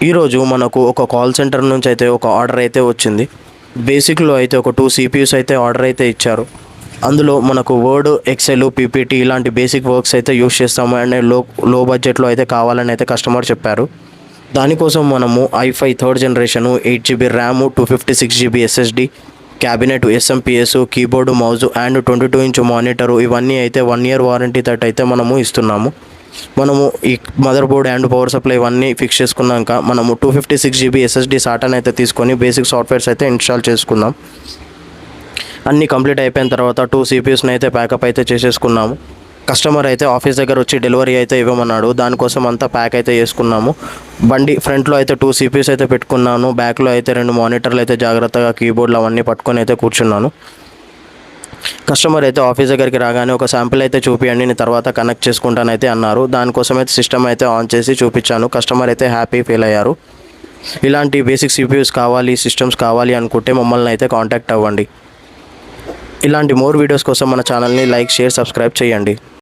ఈరోజు మనకు ఒక కాల్ సెంటర్ నుంచి అయితే ఒక ఆర్డర్ అయితే వచ్చింది. బేసిక్లో అయితే ఒక 2 CPUs అయితే ఆర్డర్ అయితే ఇచ్చారు. అందులో మనకు వర్డ్, ఎక్సెల్, పీపీటీ ఇలాంటి బేసిక్ వర్క్స్ అయితే యూస్ చేస్తాము అండ్ లో బడ్జెట్లో అయితే కావాలని అయితే కస్టమర్ చెప్పారు. దానికోసం మనము i5 third generation, 8GB RAM, 256GB SSD, cabinet, SMPS, keyboard, mouse and 22-inch monitor ఇవన్నీ అయితే 1 year వారంటీ తోటి అయితే మనము ఇస్తున్నాము. మనము ఈ mother board and power supply ఇవన్నీ ఫిక్స్ చేసుకున్నాక మనము 256GB SSD సాటాన్ అయితే తీసుకొని బేసిక్ సాఫ్ట్వేర్స్ అయితే ఇన్స్టాల్ చేసుకుందాం. అన్నీ కంప్లీట్ అయిపోయిన తర్వాత 2 CPUsని అయితే ప్యాకప్ అయితే చేసేసుకున్నాము. కస్టమర్ అయితే ఆఫీస్ దగ్గర వచ్చి డెలివరీ అయితే ఇవ్వమన్నాడు. దానికోసం అంతా ప్యాక్ అయితే చేసుకున్నాము. బండి ఫ్రంట్లో అయితే 2 CPUs అయితే పెట్టుకున్నాను. బ్యాక్లో అయితే 2 మానిటర్లు అయితే జాగ్రత్తగా కీబోర్డ్లు అవన్నీ పట్టుకొని అయితే కూర్చున్నాను. కస్టమర్ అయితే ఆఫీస్ దగ్గరికి రాగానే ఒక శాంపిల్ అయితే చూపియండి, నేను తర్వాత కనెక్ట్ చేసుకుంటానైతే అన్నారు. దానికోసం అయితే సిస్టమ్ అయితే ఆన్ చేసి చూపించాను. కస్టమర్ అయితే హ్యాపీ ఫీల్ అయ్యారు. ఇలాంటి బేసిక్ CPUs కావాలి, సిస్టమ్స్ కావాలి అనుకుంటే మమ్మల్ని అయితే కాంటాక్ట్ అవ్వండి. ఇలాంటి మోర్ వీడియోస్ కోసం మన ఛానల్ని లైక్, షేర్, సబ్స్క్రైబ్ చేయండి.